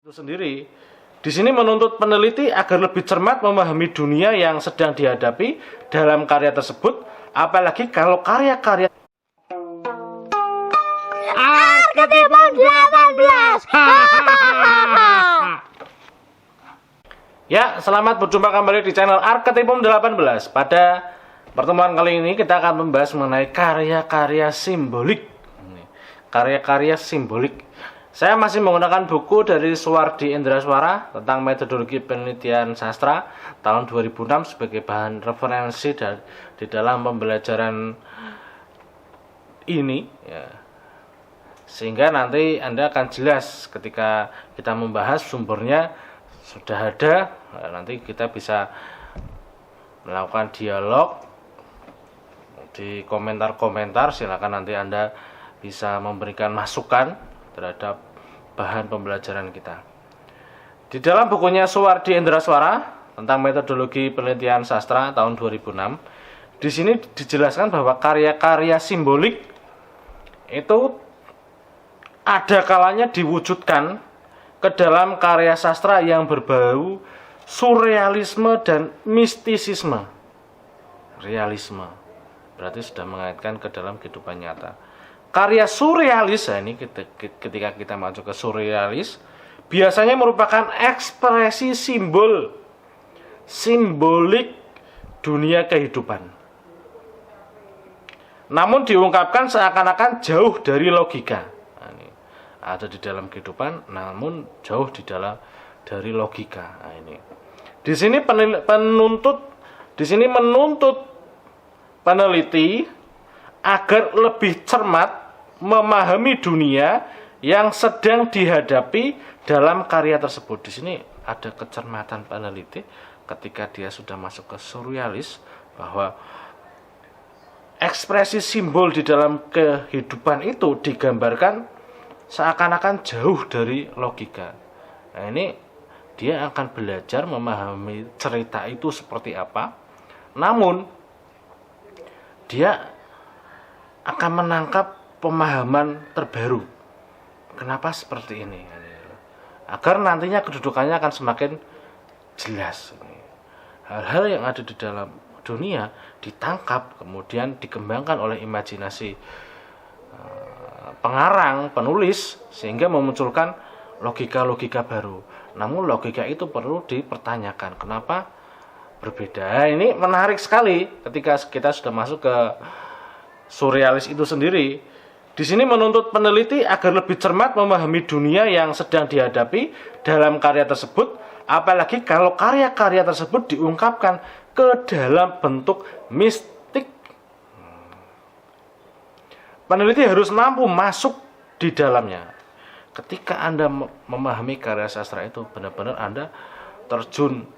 itu sendiri. Di sini menuntut peneliti agar lebih cermat memahami dunia yang sedang dihadapi dalam karya tersebut, apalagi kalau karya-karya Arketipum 18. Ya, selamat berjumpa kembali di channel Arketipum 18. Pada pertemuan kali ini kita akan membahas mengenai karya-karya simbolik. Karya-karya simbolik. Saya masih menggunakan buku dari Suwardi Indraswara tentang metodologi penelitian sastra tahun 2006 sebagai bahan referensi di dalam pembelajaran ini, ya. Sehingga nanti Anda akan jelas ketika kita membahas sumbernya sudah ada, nanti kita bisa melakukan dialog di komentar-komentar. Silakan nanti Anda bisa memberikan masukan terhadap bahan pembelajaran kita. Di dalam bukunya Suwardi Indraswara tentang metodologi penelitian sastra tahun 2006, di sini dijelaskan bahwa karya-karya simbolik itu ada kalanya diwujudkan ke dalam karya sastra yang berbau surrealisme dan mistisisme. Realisme berarti sudah mengaitkan ke dalam kehidupan nyata. Karya surrealis, ini ketika kita masuk ke surrealis, biasanya merupakan ekspresi simbolik dunia kehidupan. Namun diungkapkan seakan-akan jauh dari logika. Nah, ini ada di dalam kehidupan, namun jauh dari logika. Nah, ini. Di sini menuntut peneliti agar lebih cermat memahami dunia yang sedang dihadapi dalam karya tersebut. Di sini ada kecermatan peneliti ketika dia sudah masuk ke surrealis, bahwa ekspresi simbol di dalam kehidupan itu digambarkan seakan-akan jauh dari logika. Nah, ini dia akan belajar memahami cerita itu seperti apa, namun dia akan menangkap pemahaman terbaru. Kenapa seperti ini? Agar nantinya kedudukannya akan semakin jelas. Hal-hal yang ada di dalam dunia ditangkap, kemudian dikembangkan oleh imajinasi pengarang, penulis, sehingga memunculkan logika-logika baru. Namun logika itu perlu dipertanyakan. Kenapa berbeda? Ini menarik sekali ketika kita sudah masuk ke surrealis itu sendiri. Di sini menuntut peneliti agar lebih cermat memahami dunia yang sedang dihadapi dalam karya tersebut, apalagi kalau karya-karya tersebut diungkapkan ke dalam bentuk mistik. Peneliti harus mampu masuk di dalamnya. Ketika Anda memahami karya sastra itu, benar-benar Anda terjun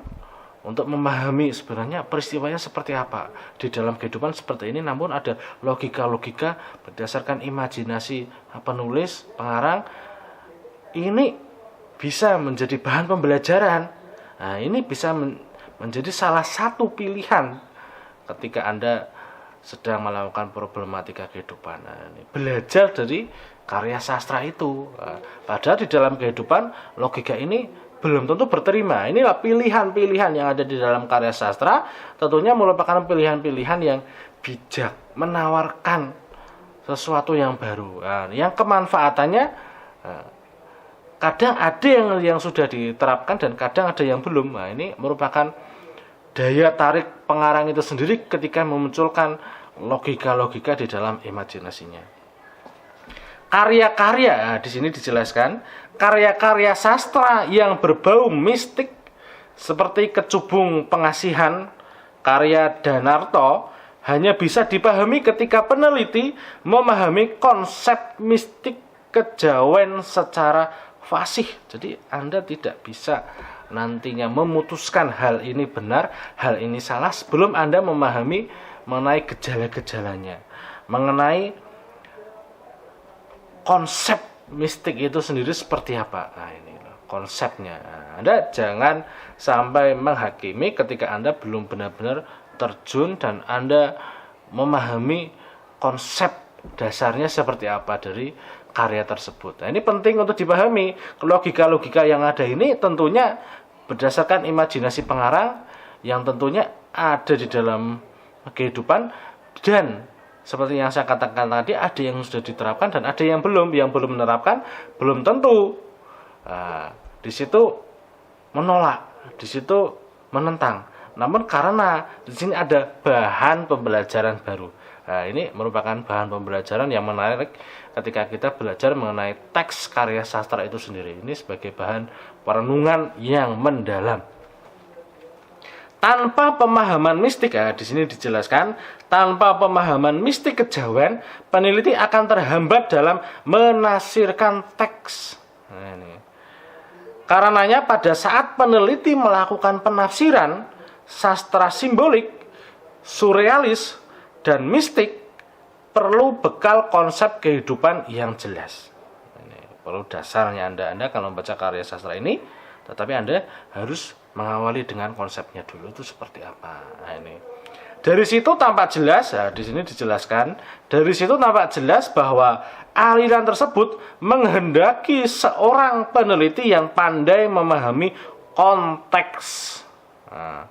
untuk memahami sebenarnya peristiwanya seperti apa di dalam kehidupan seperti ini, namun ada logika-logika berdasarkan imajinasi penulis, pengarang. Ini bisa menjadi bahan pembelajaran. Nah, ini bisa menjadi salah satu pilihan ketika Anda sedang melakukan problematika kehidupan. Nah, ini belajar dari karya sastra itu. Nah, padahal di dalam kehidupan logika ini belum tentu berterima. Inilah pilihan-pilihan yang ada di dalam karya sastra, tentunya merupakan pilihan-pilihan yang bijak, menawarkan sesuatu yang baru. Nah, yang kemanfaatannya kadang ada yang sudah diterapkan dan kadang ada yang belum. Nah, ini merupakan daya tarik pengarang itu sendiri ketika memunculkan logika-logika di dalam imajinasinya. Karya-karya, di sini dijelaskan, karya-karya sastra yang berbau mistik seperti Kecubung Pengasihan karya Danarto hanya bisa dipahami ketika peneliti memahami konsep mistik kejawen secara fasih. Jadi Anda tidak bisa nantinya memutuskan hal ini benar, hal ini salah sebelum Anda memahami mengenai gejala-gejalanya, mengenai konsep mistik itu sendiri seperti apa. Nah, ini konsepnya. Anda jangan sampai menghakimi ketika Anda belum benar-benar terjun dan Anda memahami konsep dasarnya seperti apa dari karya tersebut. Nah, ini penting untuk dipahami. Logika-logika yang ada ini tentunya berdasarkan imajinasi pengarang yang tentunya ada di dalam kehidupan, dan seperti yang saya katakan tadi, ada yang sudah diterapkan dan ada yang belum menerapkan, belum tentu. Nah, di situ menolak, di situ menentang. Namun karena di sini ada bahan pembelajaran baru. Nah, ini merupakan bahan pembelajaran yang menarik ketika kita belajar mengenai teks karya sastra itu sendiri. Ini sebagai bahan perenungan yang mendalam. Tanpa pemahaman mistik, di sini dijelaskan, tanpa pemahaman mistik kejawen, peneliti akan terhambat dalam menafsirkan teks. Nah, ini. Karenanya pada saat peneliti melakukan penafsiran, sastra simbolik, surrealis, dan mistik perlu bekal konsep kehidupan yang jelas. Ini perlu dasarnya Anda kalau membaca karya sastra ini, tetapi Anda harus mengawali dengan konsepnya dulu itu seperti apa. Nah, ini. Dari situ tampak jelas, di sini dijelaskan, dari situ tampak jelas bahwa aliran tersebut menghendaki seorang peneliti yang pandai memahami konteks. Nah,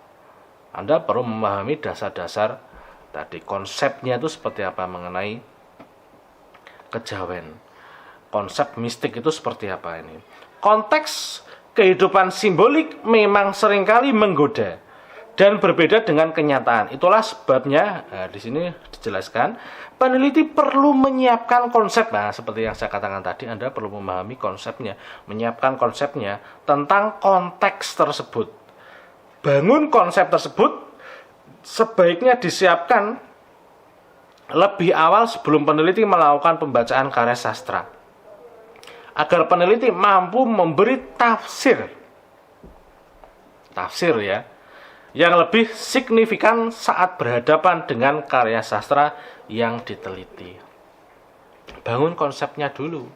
Anda perlu memahami dasar-dasar tadi, konsepnya itu seperti apa mengenai kejawen. Konsep mistik itu seperti apa ini. Konteks kehidupan simbolik memang seringkali menggoda dan berbeda dengan kenyataan. Itulah sebabnya di sini dijelaskan peneliti perlu menyiapkan konsep. Nah, seperti yang saya katakan tadi, Anda perlu memahami konsepnya, menyiapkan konsepnya tentang konteks tersebut. Bangun konsep tersebut sebaiknya disiapkan lebih awal sebelum peneliti melakukan pembacaan karya sastra, agar peneliti mampu memberi tafsir ya, yang lebih signifikan saat berhadapan dengan karya sastra yang diteliti. Bangun konsepnya dulu.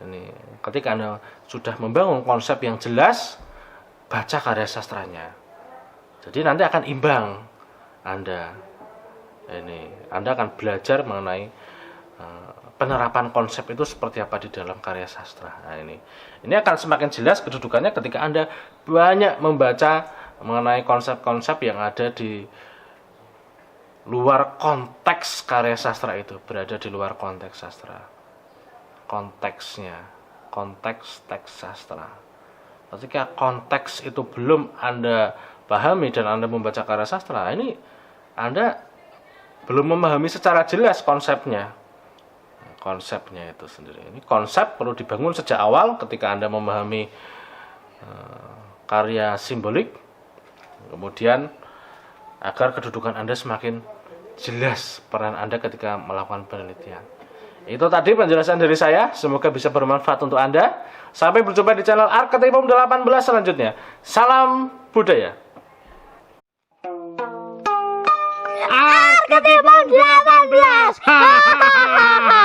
Ini, ketika Anda sudah membangun konsep yang jelas, baca karya sastranya. Jadi nanti akan imbang Anda. Anda akan belajar mengenai penerapan konsep itu seperti apa di dalam karya sastra. Nah, ini akan semakin jelas kedudukannya ketika Anda banyak membaca mengenai konsep-konsep yang ada di luar konteks karya sastra itu, berada di luar konteks sastra. Konteksnya, konteks teks sastra. Ketika konteks itu belum Anda pahami dan Anda membaca karya sastra, ini Anda belum memahami secara jelas konsepnya itu sendiri. Ini konsep perlu dibangun sejak awal ketika Anda memahami karya simbolik, kemudian agar kedudukan Anda semakin jelas peran Anda ketika melakukan penelitian. Itu tadi penjelasan dari saya, semoga bisa bermanfaat untuk Anda. Sampai berjumpa di channel Arketipum 18 selanjutnya. Salam budaya. Arketipum 18.